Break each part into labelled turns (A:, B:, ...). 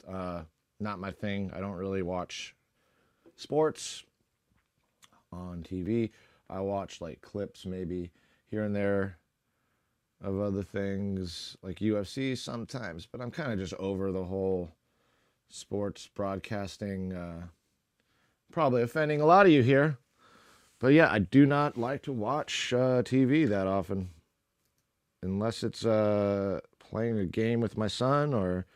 A: Not my thing. I don't really watch sports on TV. I watch like clips maybe here and there of other things like UFC sometimes, but I'm kind of just over the whole sports broadcasting. Probably offending a lot of you here, but yeah, I do not like to watch TV that often unless it's playing a game with my son or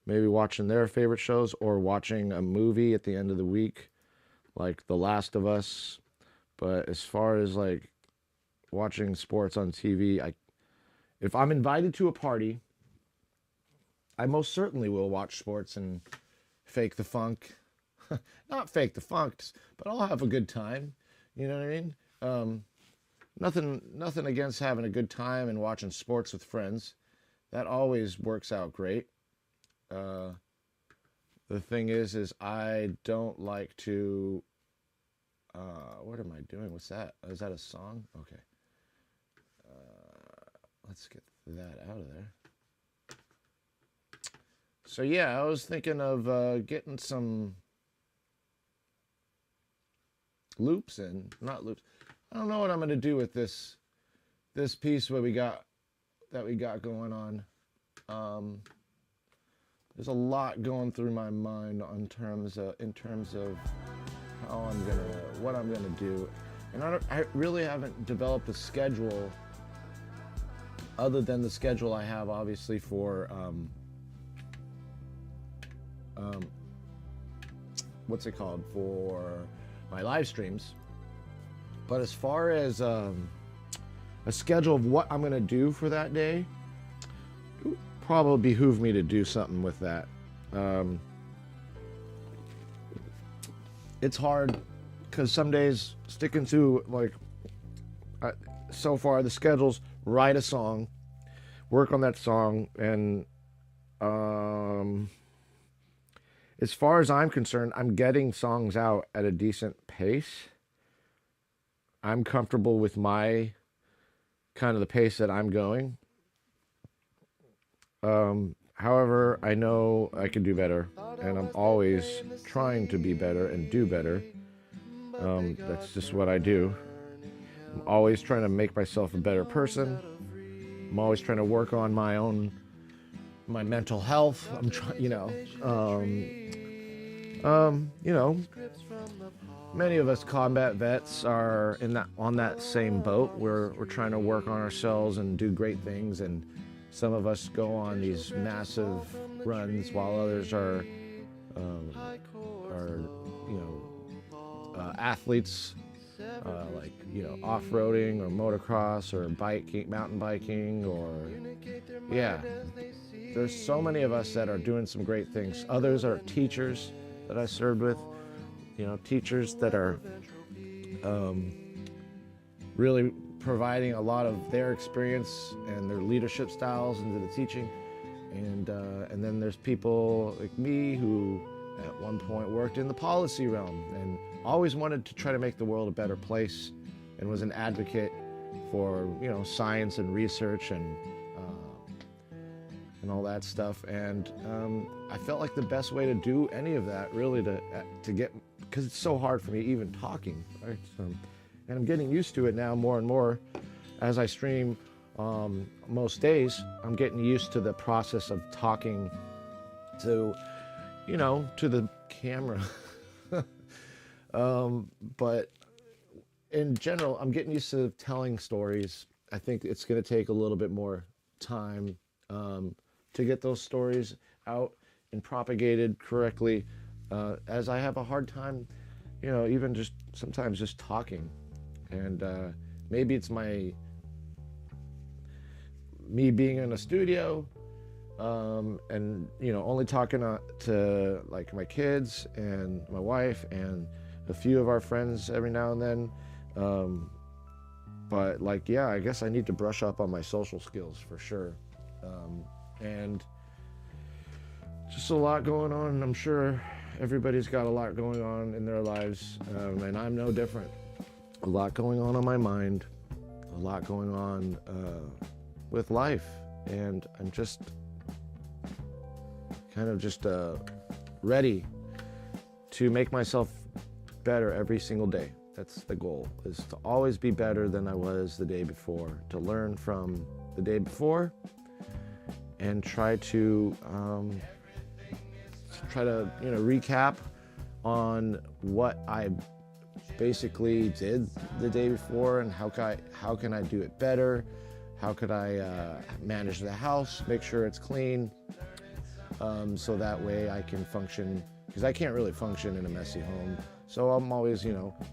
A: maybe watching their favorite shows or watching a movie at the end of the week like The Last of Us. But as far as like watching sports on TV, if I'm invited to a party, I most certainly will watch sports and fake the funk. Not fake the funk, but I'll have a good time. You know what I mean? Nothing against having a good time and watching sports with friends. That always works out great. The thing is I don't like to. What am I doing? What's that? Is that a song? Okay. Let's get that out of there. So yeah, I was thinking of getting some loops in, not loops. I don't know what I'm gonna do with this piece we got going on. There's a lot going through my mind in terms of what I'm gonna do, and I really haven't developed a schedule other than the schedule I have obviously for what's it called, for my live streams. But as far as a schedule of what I'm gonna do for that day, it would probably behoove me to do something with that. It's hard because some days sticking to like so far the schedules, write a song, work on that song, and as far as I'm concerned, I'm getting songs out at a decent pace. I'm comfortable with my kind of the pace that I'm going. However, I know I can do better, and I'm always trying to be better and do better. That's just what I do. I'm always trying to make myself a better person. I'm always trying to work on my mental health. I'm trying, many of us combat vets are on that same boat. We're trying to work on ourselves and do great things, and some of us go on these massive runs while others are athletes, like off-roading or motocross or biking, mountain biking, or yeah. There's so many of us that are doing some great things. Others are teachers that I served with, teachers that are really providing a lot of their experience and their leadership styles into the teaching. And then there's people like me who at one point worked in the policy realm and always wanted to try to make the world a better place, and was an advocate for science and research and all that stuff. And I felt like the best way to do any of that, really, to get, because it's so hard for me even talking, right? And I'm getting used to it now more and more as I stream. Most days I'm getting used to the process of talking to the camera. But in general, I'm getting used to telling stories. I think it's going to take a little bit more time to get those stories out and propagated correctly, as I have a hard time, even just sometimes just talking. And maybe it's me being in a studio, and only talking to like my kids and my wife and a few of our friends every now and then. But like, yeah, I guess I need to brush up on my social skills for sure. And just a lot going on. I'm sure everybody's got a lot going on in their lives, and I'm no different. A lot going on my mind, a lot going on with life, and I'm just kind of just ready to make myself better every single day. That's the goal, is to always be better than I was the day before, to learn from the day before and try to recap on what I basically did the day before and how can I do it better, how could I manage the house, make sure it's clean, so that way I can function, because I can't really function in a messy home. So I'm always,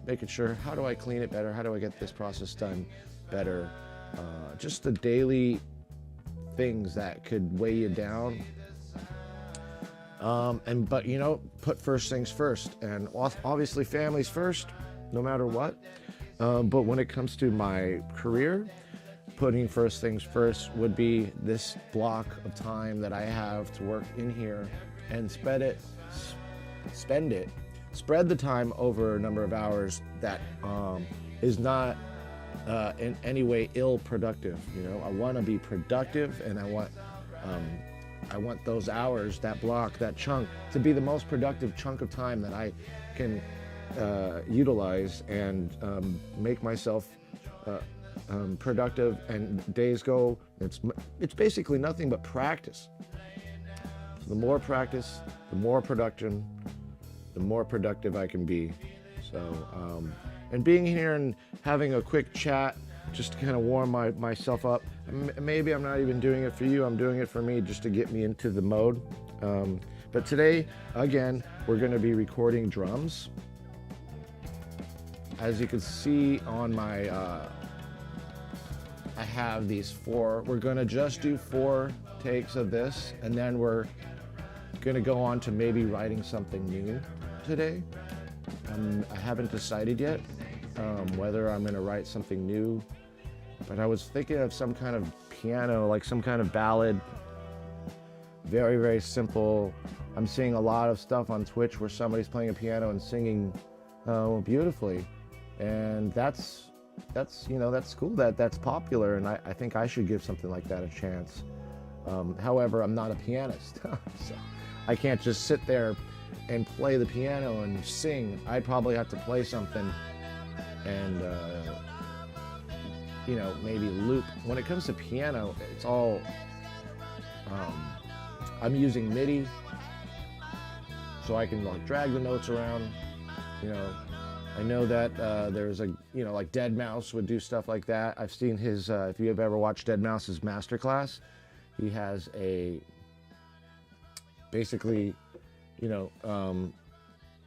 A: making sure, how do I clean it better? How do I get this process done better? Just the daily things that could weigh you down. But put first things first, and obviously family's first, no matter what. But when it comes to my career, putting first things first would be this block of time that I have to work in here and spread the time over a number of hours that is not in any way ill productive. I want to be productive, and I want those hours, that block, that chunk, to be the most productive chunk of time that I can utilize and make myself productive. And days go, it's basically nothing but practice. So the more practice, the more production, the more productive I can be. So, and being here and having a quick chat just to kind of warm myself up. Maybe I'm not even doing it for you, I'm doing it for me, just to get me into the mode. But today, again, we're going to be recording drums. As you can see on my, I have these 4. We're going to just do 4 takes of this, and then we're going to go on to maybe writing something new today. I haven't decided yet whether I'm going to write something new, but I was thinking of some kind of piano, like some kind of ballad, very, very simple. I'm seeing a lot of stuff on Twitch where somebody's playing a piano and singing beautifully, and that's cool, that's popular, and I think I should give something like that a chance. However, I'm not a pianist, so I can't just sit there and play the piano and sing. I'd probably have to play something and maybe loop. When it comes to piano, it's all I'm using MIDI, so I can drag the notes around. I know that there's like Deadmau5 would do stuff like that. I've seen his, if you have ever watched Deadmau5's masterclass, he has basically,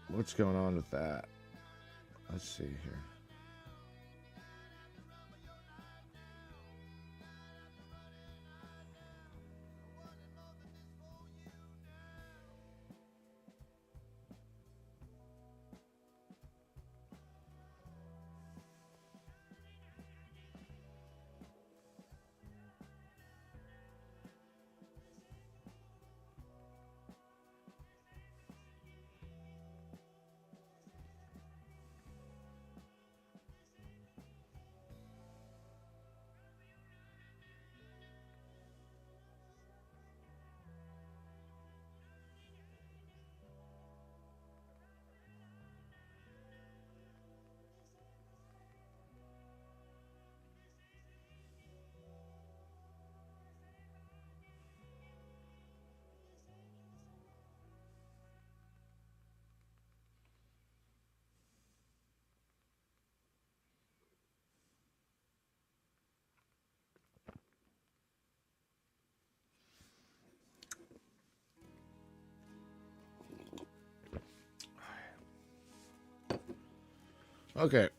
A: what's going on with that? Let's see here. Okay,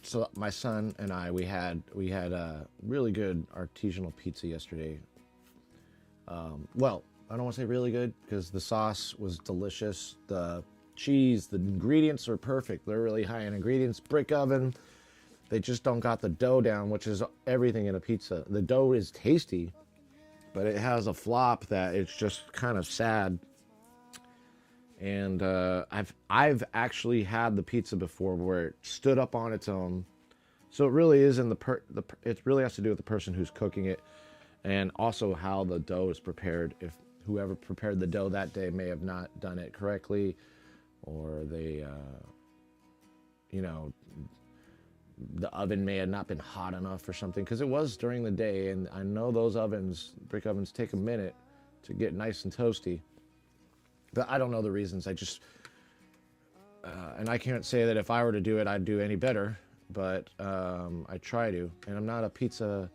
A: so my son and I, we had a really good artisanal pizza yesterday. Well, I don't want to say really good because the sauce was delicious. The cheese, the ingredients are perfect. They're really high in ingredients. Brick oven. They just don't got the dough down, which is everything in a pizza. The dough is tasty, but it has a flop that it's just kind of sad. And I've actually had the pizza before where it stood up on its own. So it really is it really has to do with the person who's cooking it, and also how the dough is prepared. whoever prepared the dough that day may have not done it correctly, or they, you know, the oven may have not been hot enough or something, because it was during the day, and I know those ovens, brick ovens, take a minute to get nice and toasty. But I don't know the reasons. I just, and I can't say that if I were to do it, I'd do any better, but I try to. And I'm not a pizza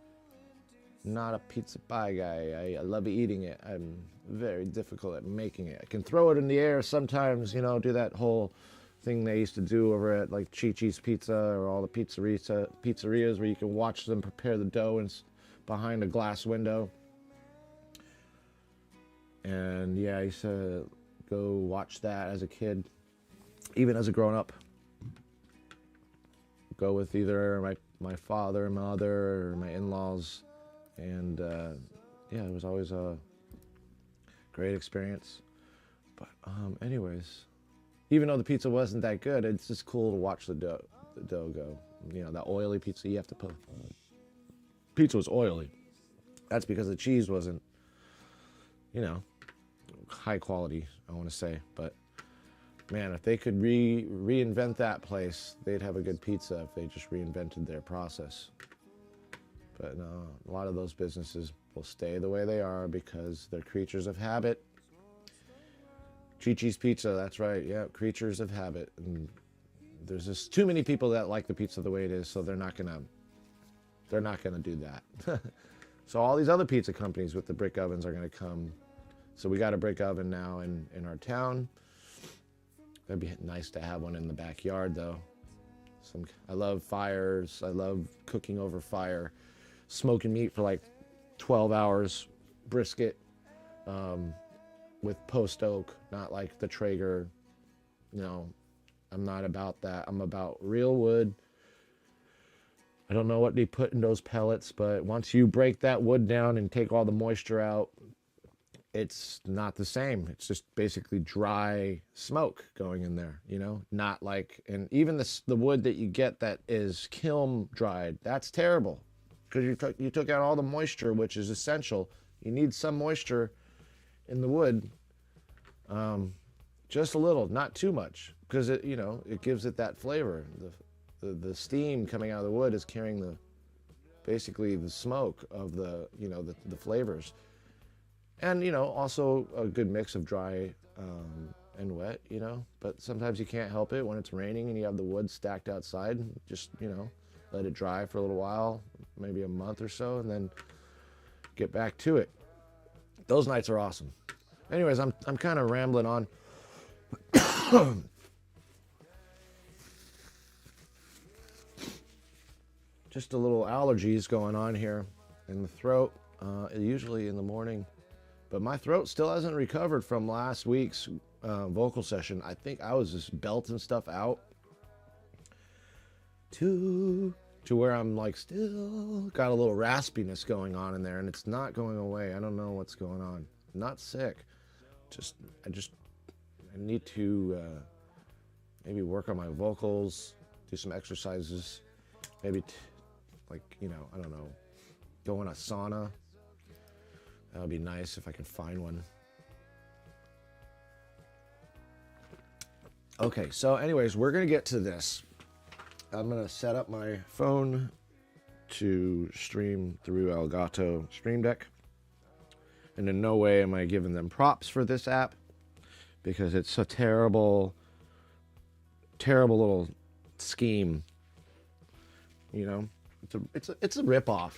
A: pie guy. I love eating it. I'm very difficult at making it. I can throw it in the air sometimes, you know, do that whole thing they used to do over at like Chi-Chi's Pizza or all the pizzerias where you can watch them prepare the dough and behind a glass window. And yeah, I used to go watch that as a kid, even as a grown-up. Go with either my father, mother, or my in-laws, and yeah, it was always a great experience. But anyways, even though the pizza wasn't that good, it's just cool to watch the dough go. You know, that oily pizza you have to put. Pizza was oily. That's because the cheese wasn't, you know, high quality, I want to say. But man, if they could reinvent that place, they'd have a good pizza if they just reinvented their process. But no, a lot of those businesses will stay the way they are because they're creatures of habit. Chi-Chi's Pizza, that's right. Yeah, creatures of habit. And there's just too many people that like the pizza the way it is, so they're not gonna do that. So all these other pizza companies with the brick ovens are gonna come. So we got a brick oven now in our town. That'd be nice to have one in the backyard, though. I love fires. I love cooking over fire, smoking meat for like 12 hours, brisket. With post oak, not like the Traeger. No, I'm not about that. I'm about real wood. I don't know what they put in those pellets, but once you break that wood down and take all the moisture out, it's not the same. It's just basically dry smoke going in there, you know? Not like, and even the wood that you get that is kiln dried, that's terrible because you took out all the moisture, which is essential. You need some moisture in the wood, just a little, not too much, because it, you know, it gives it that flavor. The steam coming out of the wood is carrying basically the smoke of the, you know, the flavors, and you know, also a good mix of dry and wet, you know. But sometimes you can't help it when it's raining and you have the wood stacked outside. Just, you know, let it dry for a little while, maybe a month or so, and then get back to it. Those nights are awesome. Anyways, I'm kind of rambling on. Just a little allergies going on here in the throat, usually in the morning. But my throat still hasn't recovered from last week's vocal session. I think I was just belting stuff out to where I'm like still got a little raspiness going on in there, and it's not going away. I don't know what's going on. I'm not sick. I need to maybe work on my vocals, do some exercises, maybe like, you know, I don't know, go in a sauna. That would be nice if I can find one. Okay, so anyways, we're gonna get to this. I'm gonna set up my phone to stream through Elgato Stream Deck. And in no way am I giving them props for this app, because it's a terrible, terrible little scheme. You know, it's a ripoff.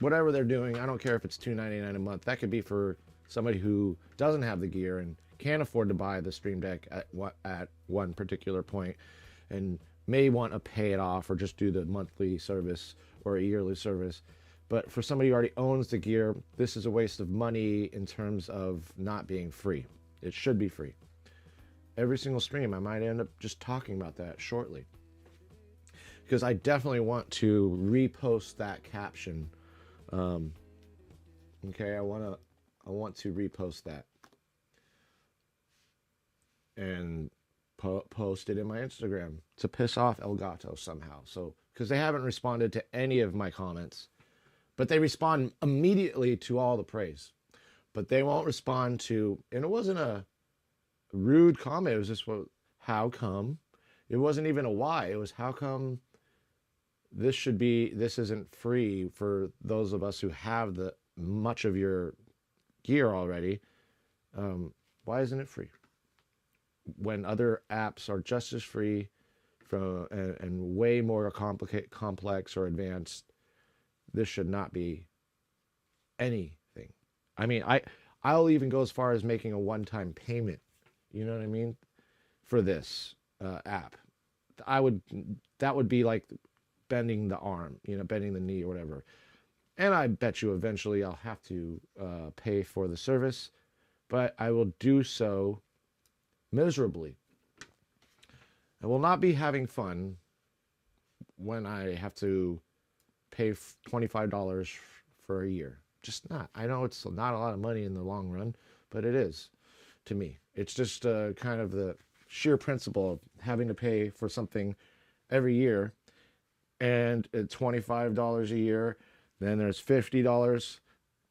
A: Whatever they're doing, I don't care if it's $2.99 a month. That could be for somebody who doesn't have the gear and can't afford to buy the Stream Deck at one particular point, and may want to pay it off or just do the monthly service or a yearly service. But for somebody who already owns the gear, this is a waste of money in terms of not being free. It should be free. Every single stream, I might end up just talking about that shortly, because I definitely want to repost that caption. Okay, I want to repost that and post it in my Instagram to piss off Elgato somehow. So, because they haven't responded to any of my comments, but they respond immediately to all the praise. but they won't respond to, and it wasn't a rude comment. It was just, well, how come? It wasn't even a why. It was, how come this isn't free for those of us who have the much of your gear already? Why isn't it free when other apps are just as free from and way more complex or advanced? This should not be anything. I mean, I'll even go as far as making a one-time payment. You know what I mean? For this app, that would be like bending the arm, bending the knee or whatever. And I bet you eventually I'll have to pay for the service, but I will do so miserably. I will not be having fun when I have to pay $25 for a year. Just not. I know it's not a lot of money in the long run, but it is to me. It's just kind of the sheer principle of having to pay for something every year, and it's $25 a year. Then there's $50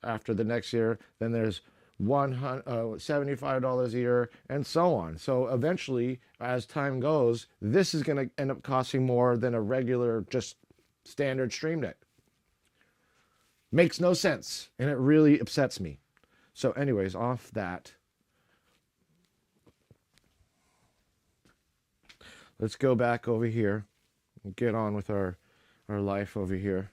A: after the next year. Then there's $75 a year, and so on. So eventually, as time goes, this is going to end up costing more than a regular, just standard Stream Deck. Makes no sense, and it really upsets me. So anyways, off that, let's go back over here and get on with our life over here.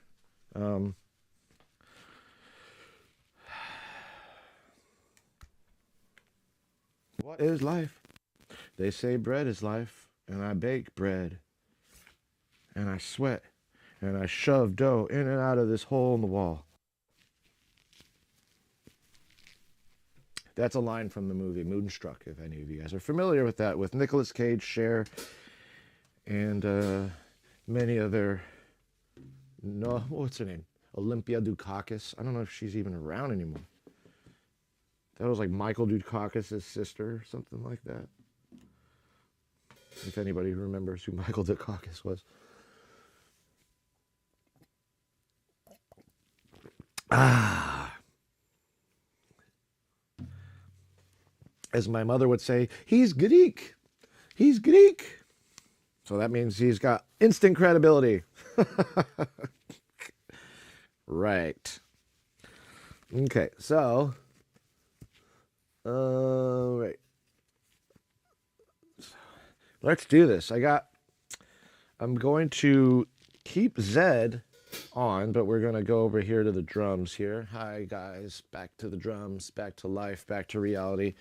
A: What is life? They say bread is life, and I bake bread, and I sweat, and I shove dough in and out of this hole in the wall. That's a line from the movie Moonstruck, if any of you guys are familiar with that, with Nicolas Cage, Cher, and many other. No, what's her name? Olympia Dukakis. I don't know if she's even around anymore. That was like Michael Dukakis' sister, or something like that. If anybody remembers who Michael Dukakis was. As my mother would say, he's Greek. He's Greek. So that means he's got instant credibility. Right. Okay, so right. Let's do this. I'm going to keep Zed on, but we're going to go over here to the drums here. Hi, guys. Back to the drums, back to life, back to reality,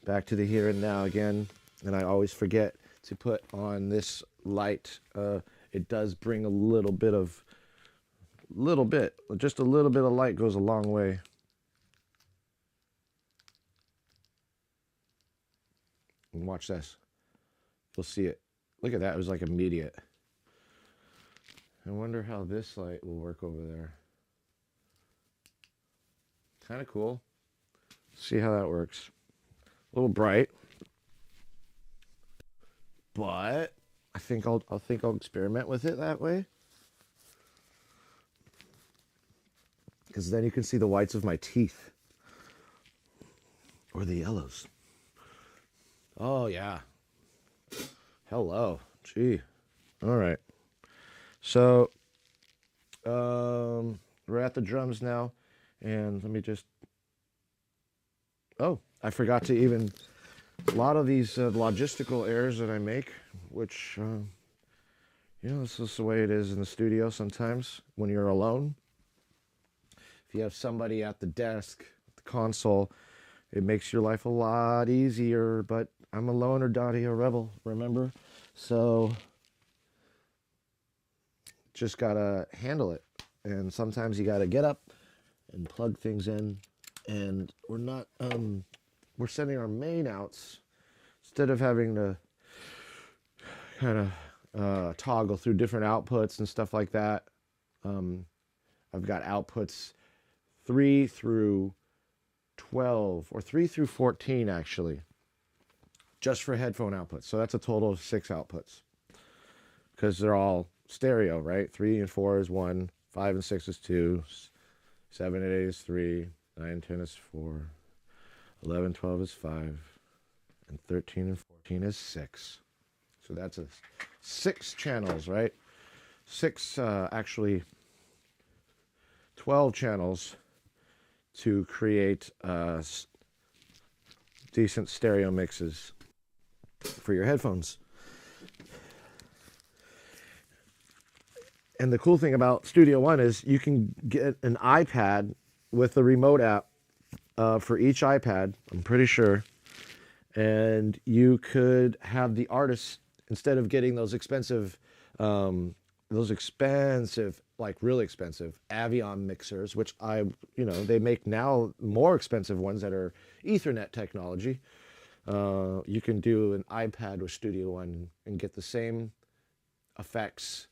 A: back to the here and now again. And I always forget to put on this light. It does bring just a little bit of light goes a long way. And watch this. You'll see it. Look at that. It was like immediate. I wonder how this light will work over there. Kind of cool. See how that works. A little bright. But I think I'll experiment with it that way. Because then you can see the whites of my teeth. Or the yellows. Oh, yeah. Hello. Gee. All right. So, we're at the drums now. And let me just... Oh, I forgot to even... A lot of these logistical errors that I make, which, this is the way it is in the studio sometimes when you're alone. If you have somebody at the desk, the console, it makes your life a lot easier, but I'm a loner, Dottie, a rebel, remember? So, just gotta handle it. And sometimes you gotta get up and plug things in. And we're sending our main outs instead of having to kind of toggle through different outputs and stuff like that. I've got outputs 3 through 12 or 3 through 14 actually, just for headphone outputs. So that's a total of 6 outputs because they're all stereo, right? 3 and 4 is 1, 5 and 6 is 2, 7 and 8 is 3, 9 and 10 is 4, 11, 12 is 5. And 13 and 14 is 6. So that's 6 channels, right? 6, actually 12 channels to create decent stereo mixes for your headphones. And the cool thing about Studio One is you can get an iPad with the remote app for each iPad, I'm pretty sure. And you could have the artists, instead of getting those expensive, like really expensive Avion mixers, which they make now more expensive ones that are Ethernet technology. You can do an iPad with Studio One and get the same effects,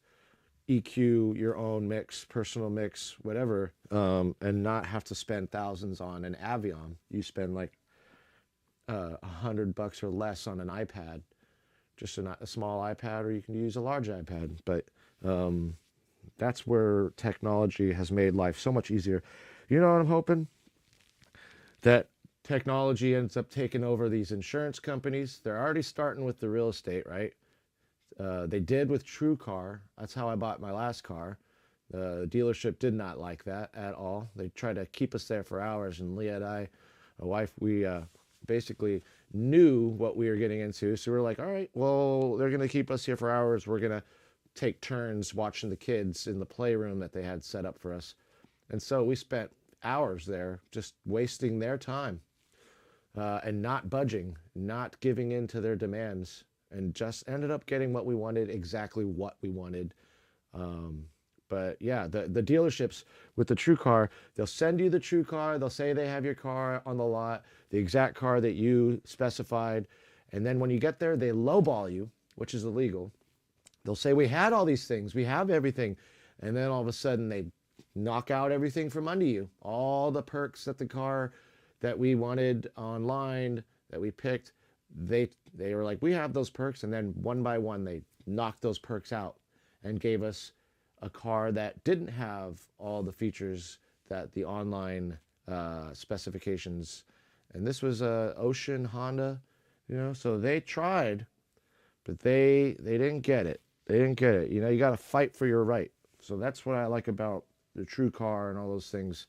A: EQ, your own mix, personal mix, whatever, and not have to spend thousands on an Avion. You spend like $100 or less on an iPad, just a small iPad, or you can use a large iPad. But that's where technology has made life so much easier. You know what I'm hoping? That technology ends up taking over these insurance companies. They're already starting with the real estate, right? They did with TrueCar. That's how I bought my last car. The dealership did not like that at all. They tried to keep us there for hours, and Leah and I, my wife, we basically knew what we were getting into. So we were like, all right, well, they're going to keep us here for hours. We're going to take turns watching the kids in the playroom that they had set up for us. And so we spent hours there just wasting their time and not budging, not giving in to their demands, and just ended up getting what we wanted, exactly what we wanted. But yeah, the dealerships with the TrueCar, they'll send you the TrueCar. They'll say they have your car on the lot, the exact car that you specified. And then when you get there, they lowball you, which is illegal. They'll say, we had all these things. We have everything. And then all of a sudden they knock out everything from under you. All the perks that the car that we wanted online, that we picked, they were like, we have those perks. And then one by one, they knocked those perks out and gave us a car that didn't have all the features that the online specifications. And this was a Ocean Honda, so they tried, but they didn't get it. They didn't get it. You got to fight for your right. So that's what I like about the TrueCar and all those things.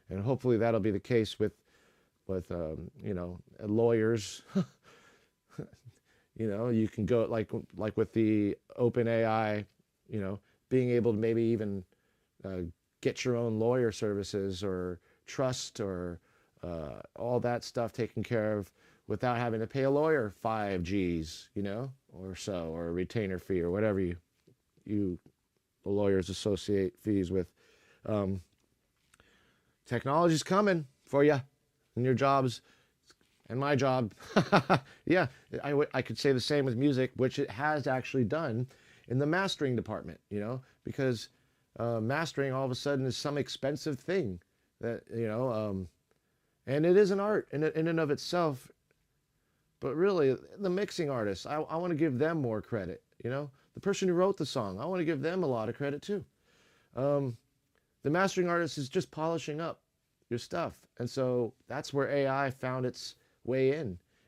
A: And hopefully that'll be the case with lawyers. You can go like with the OpenAI, being able to maybe even get your own lawyer services or trust or all that stuff taken care of without having to pay a lawyer 5 G's, or so, or a retainer fee or whatever the lawyers associate fees with. Technology's coming for you and your jobs and my job. Yeah, I could say the same with music, which it has actually done in the mastering department, because mastering all of a sudden is some expensive thing that, and it is an art in and of itself. But really, the mixing artists, I want to give them more credit, The person who wrote the song, I want to give them a lot of credit too. The mastering artist is just polishing up your stuff. And so that's where AI found its way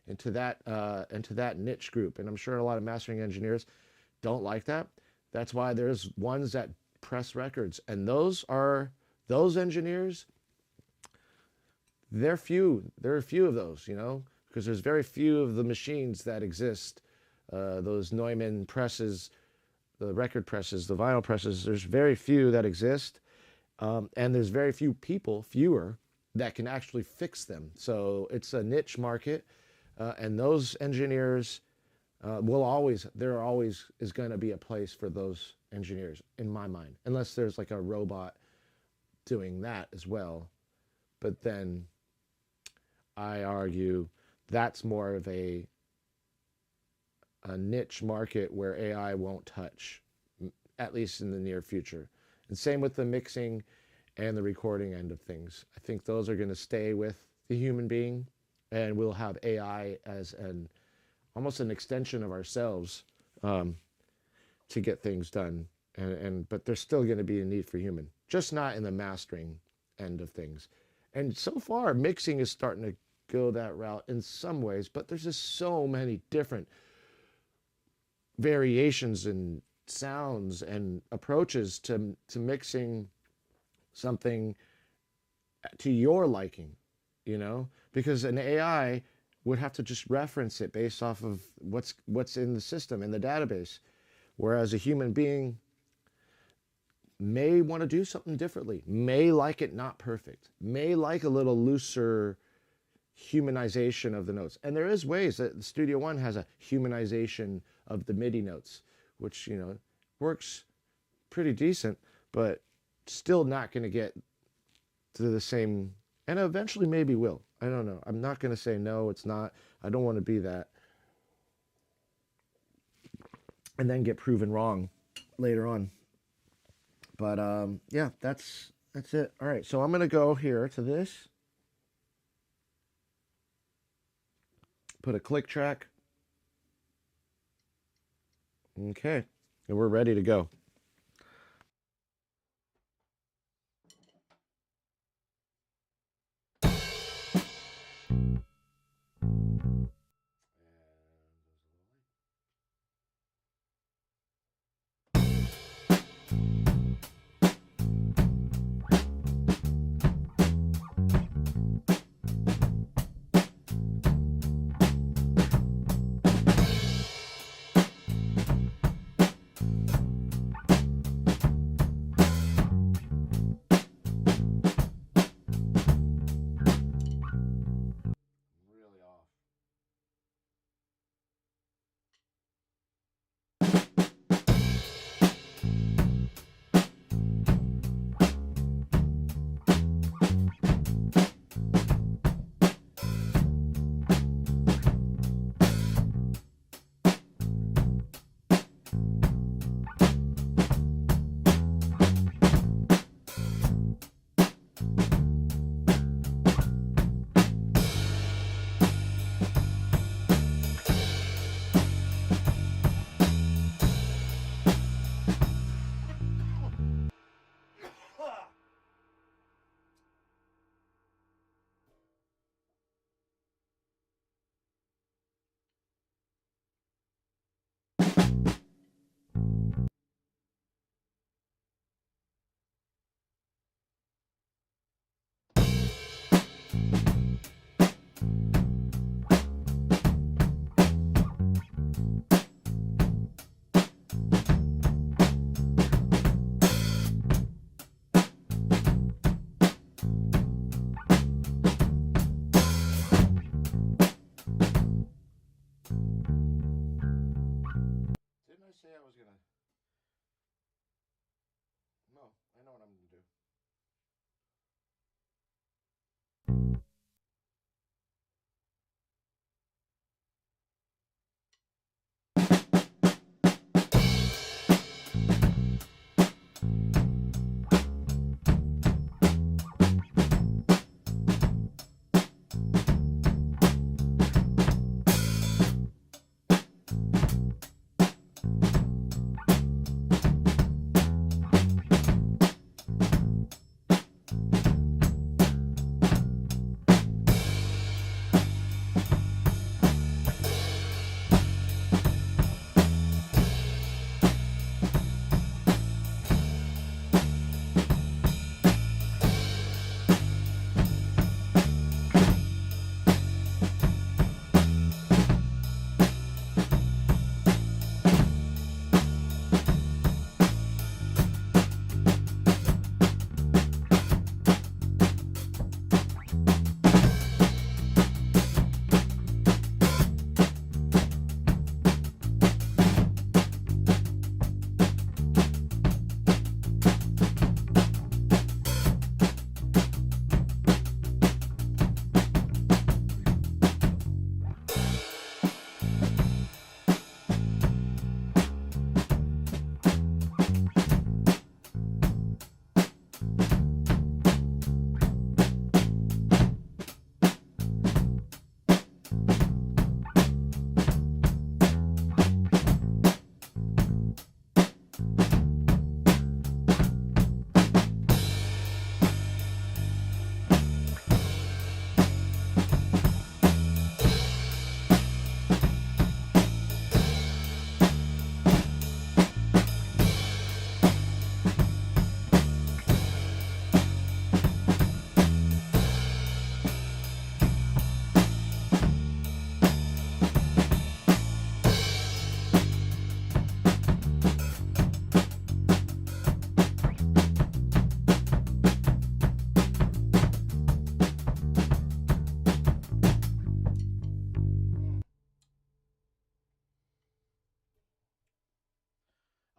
A: into that niche group. And I'm sure a lot of mastering engineers don't like that. That's why there's ones that press records. And those engineers, they're few. There are a few of those, because there's very few of the machines that exist. Those Neumann presses, the record presses, the vinyl presses, there's very few that exist. And there's very fewer, that can actually fix them. So it's a niche market. And those engineers there always is going to be a place for those engineers in my mind, unless there's like a robot doing that as well. But then I argue that's more of a niche market where AI won't touch, at least in the near future. And same with the mixing and the recording end of things. I think those are going to stay with the human being, and we'll have AI as almost an extension of ourselves to get things done. But there's still going to be a need for human, just not in the mastering end of things. And so far, mixing is starting to go that route in some ways, but there's just so many different variations and sounds and approaches to mixing something to your liking, you know, because an AI would have to just reference it based off of what's in the system, in the database, whereas a human being may want to do something differently, may like it not perfect, may like a little looser humanization of the notes. And there is ways that the Studio One has a humanization of the MIDI notes, which, you know, works pretty decent, but still not going to get to the same, and eventually maybe will. I don't know. I'm not going to say no, it's not. I don't want to be that and then get proven wrong later on. But yeah, that's it. All right, so I'm going to go here to this. Put a click track. Okay, and we're ready to go. Really off.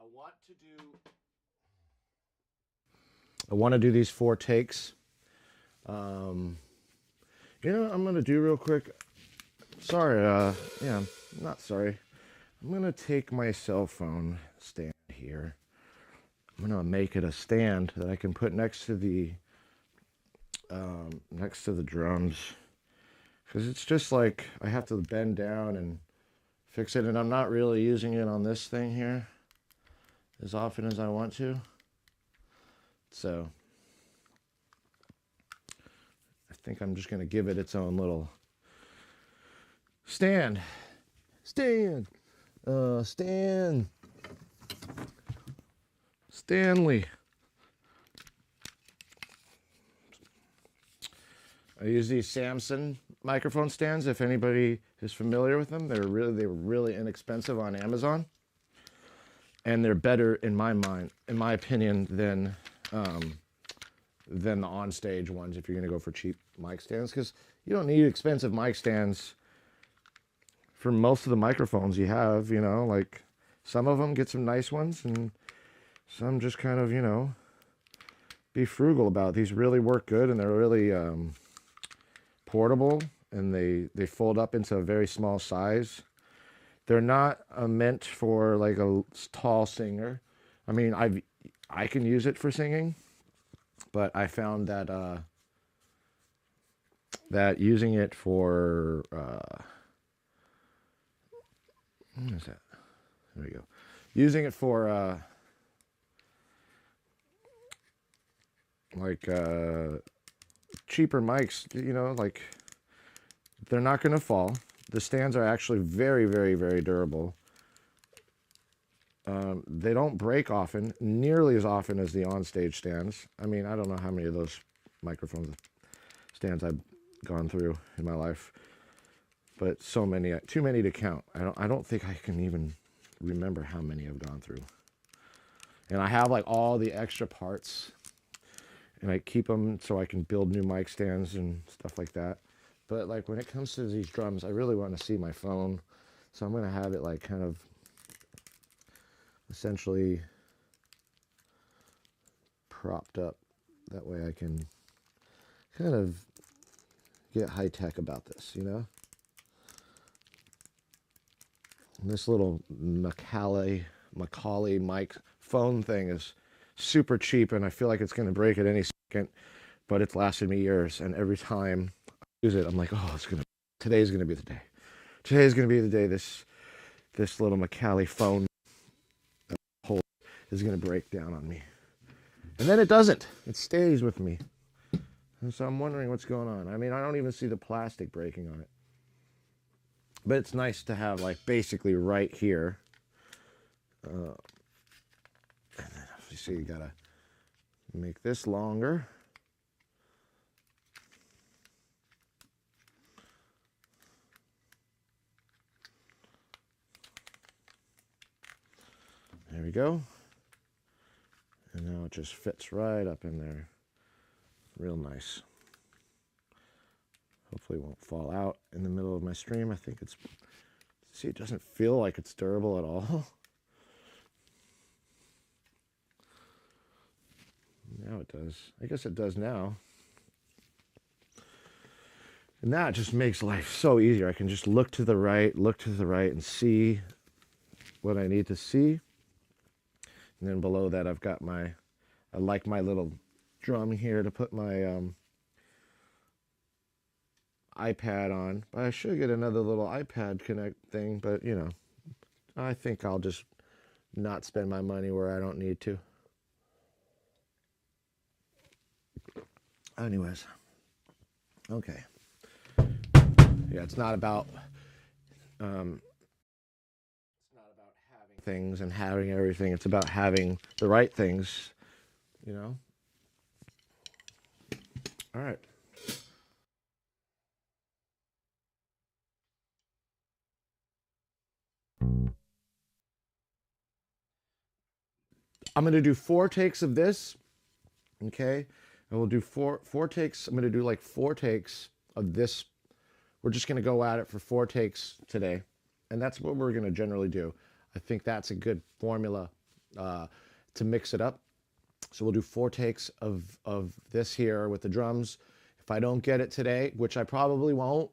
A: I want to do these 4 takes. You know what I'm going to do real quick? Sorry, yeah, not sorry. I'm going to take my cell phone stand here. I'm going to make it a stand that I can put next to the drums. Because it's just like I have to bend down and fix it, and I'm not really using it on this thing here as often as I want to. So I think I'm just going to give it its own little stand. Stanley. I use these Samson microphone stands. If anybody is familiar with them, they were really inexpensive on Amazon, and they're better in my opinion, than the on-stage ones if you're going to go for cheap mic stands, because you don't need expensive mic stands for most of the microphones you have. You know, like some of them get some nice ones, and some just kind of, you know, be frugal about. These really work good, and they're really portable, and they fold up into a very small size. They're not meant for like a tall singer. I mean, I can use it for singing, but I found that that using it for what is that? There we go. Using it for like cheaper mics, you know, like they're not going to fall. The stands are actually very durable. They don't break often, nearly as often as the on-stage stands. I mean, I don't know how many of those microphone stands I've gone through in my life, but so many, too many to count. I don't think I can even remember how many I've gone through. And I have like all the extra parts, and I keep them so I can build new mic stands and stuff like that. But like when it comes to these drums, I really want to see my phone, so I'm going to have it like kind of essentially propped up. That way I can kind of get high tech about this, you know? And this little Macaulay mic phone thing is super cheap, and I feel like it's going to break at any second, but it's lasted me years, and every time I use it, I'm like, oh, today's going to be the day. Today's going to be the day this little Macaulay phone hole is going to break down on me. And then it doesn't. It stays with me. And so I'm wondering what's going on. I mean, I don't even see the plastic breaking on it. But it's nice to have, like, basically right here. And then, you see, you gotta make this longer. There we go. And now it just fits right up in there. Real nice. Hopefully it won't fall out in the middle of my stream. I think it's, see, it doesn't feel like it's durable at all. Now it does. I guess it does now. And that just makes life so easier. I can just look to the right, and see what I need to see. And then below that, I've got I like my little drum here to put my iPad on. But I should get another little iPad connect thing, but you know, I think I'll just not spend my money where I don't need to. Anyways, okay. Yeah, it's not about having things and having everything. It's about having the right things, you know. All right. I'm going to do 4 takes of this, okay? And we'll do four takes. I'm going to do like 4 takes of this. We're just going to go at it for 4 takes today. And that's what we're going to generally do. I think that's a good formula to mix it up. So we'll do 4 takes of this here with the drums. If I don't get it today, which I probably won't,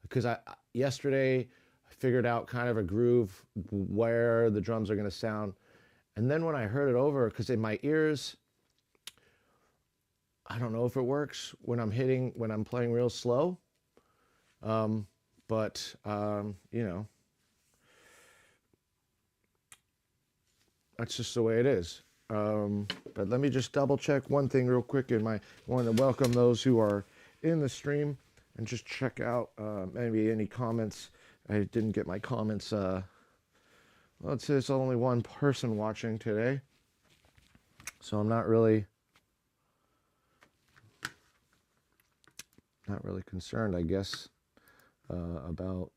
A: because yesterday I figured out kind of a groove where the drums are going to sound. And then when I heard it over, because in my ears, I don't know if it works when I'm playing real slow. But you know, that's just the way it is. But let me just double check one thing real quick. I want to welcome those who are in the stream and just check out maybe any comments. I didn't get my comments. Well, it says only one person watching today, so I'm not really concerned, I guess, about,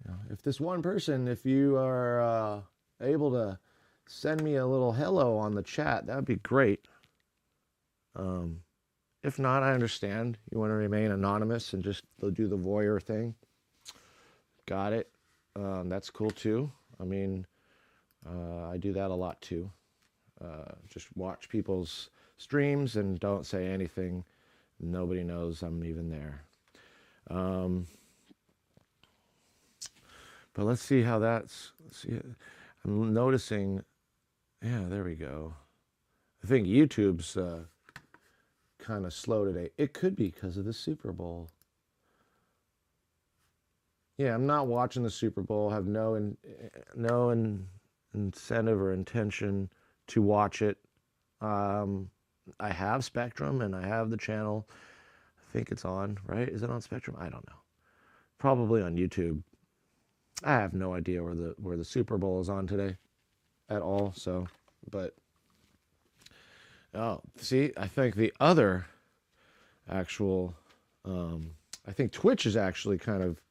A: you know, if this one person, if you are able to send me a little hello on the chat, that would be great. If not, I understand. You want to remain anonymous and just do the voyeur thing. Got it. That's cool too. I mean, I do that a lot too. Just watch people's streams and don't say anything. Nobody knows I'm even there. But let's see how that's. Let's see. I'm noticing. Yeah, there we go. I think YouTube's kind of slow today. It could be because of the Super Bowl. Yeah, I'm not watching the Super Bowl. I have no incentive or intention to watch it. I have Spectrum and I have the channel. I think it's on, right? Is it on Spectrum? I don't know. Probably on YouTube. I have no idea where the Super Bowl is on today at all. So, but oh, see, I think the other actual, I think Twitch is actually kind of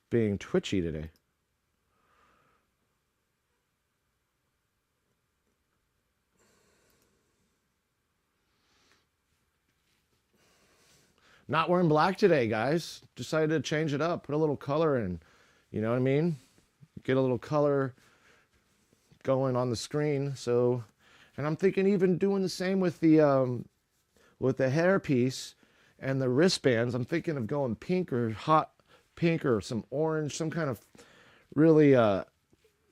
A: being twitchy today. Not wearing black today, guys. Decided to change it up, put a little color in. You know what I mean? Get a little color going on the screen. So, and I'm thinking even doing the same with the hairpiece and the wristbands. I'm thinking of going pink or hot pink or some orange, some kind of really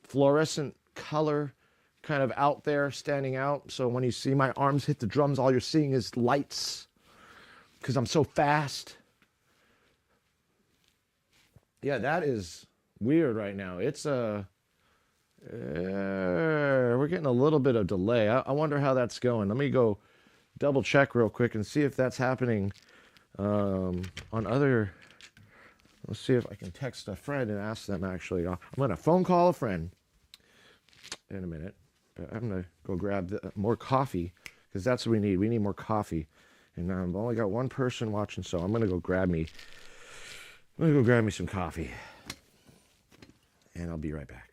A: fluorescent color kind of out there, standing out. So when you see my arms hit the drums, all you're seeing is lights because I'm so fast. Yeah, that is weird right now. It's we're getting a little bit of delay. I wonder how that's going. Let me go double check real quick and see if that's happening on other. Let's see if I can text a friend and ask them. Actually, I'm gonna phone call a friend in a minute. But I'm gonna go grab more coffee because that's what we need. We need more coffee, and I've only got one person watching, so I'm gonna go grab me. I'm gonna go grab me some coffee, and I'll be right back.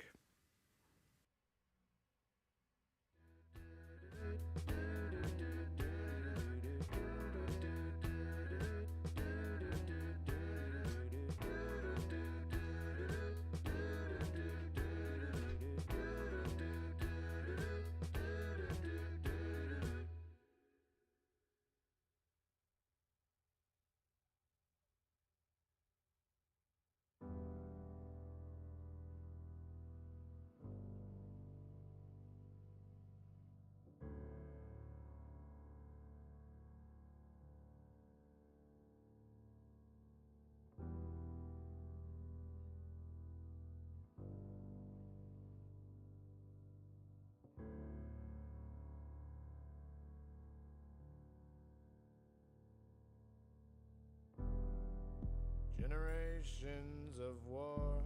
A: Generations of war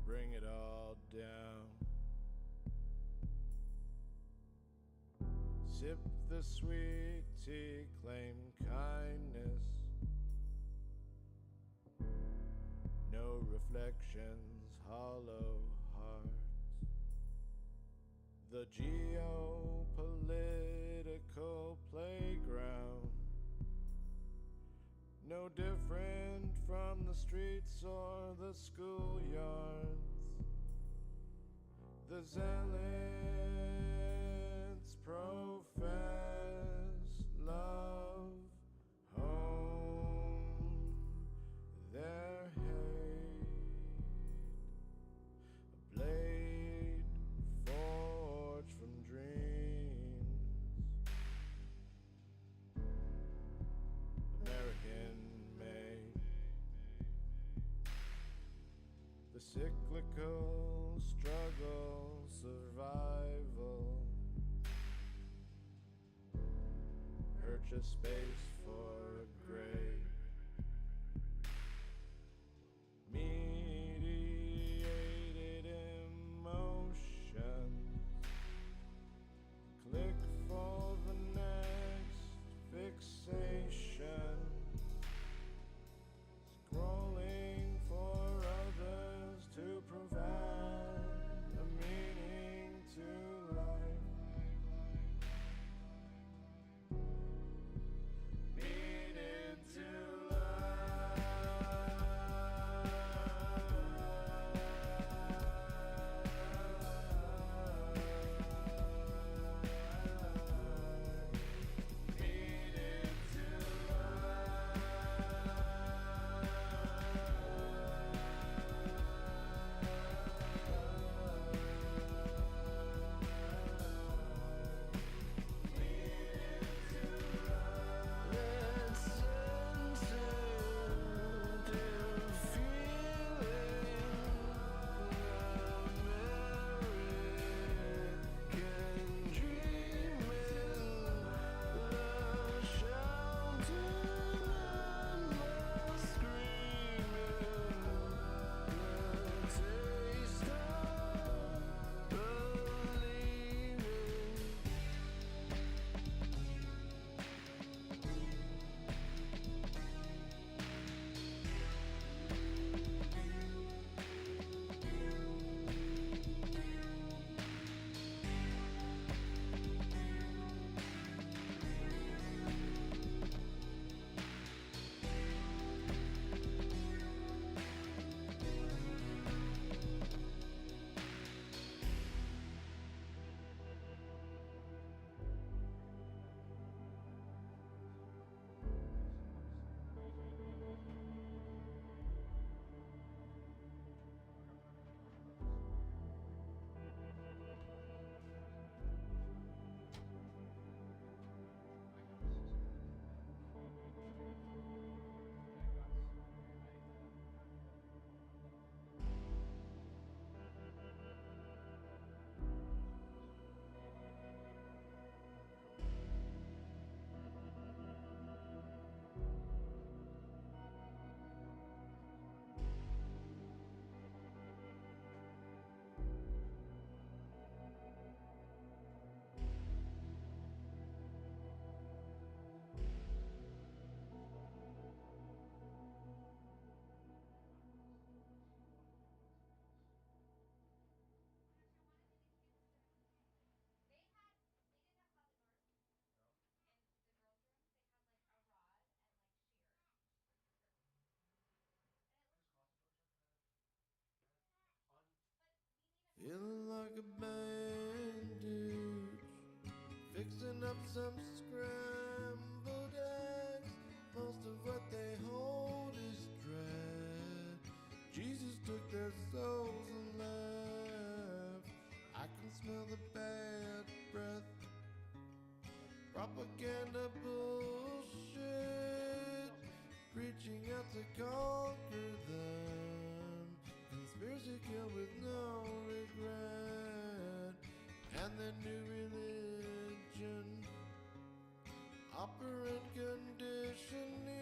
A: bring it all down. Sip the sweet tea, claim kindness. No reflections, hollow hearts. The geopolitical playground, no different wind from the streets or the schoolyards. The zealots profess love, hone their hate, a blade forged from dreams, American made. The cyclical struggle, survival, purchase space for a grave, mediated emotions, click for the next fixation, scrolling for others to provide a meaning to life. Meaning to feeling like a bandage, fixing up some scrambled eggs. Most of what they hold is dread. Jesus took their souls and left. I can smell the bad breath, propaganda bullshit, reaching out to conquer them. Conspiracy kill with no regret, and their new religion, operant conditioning.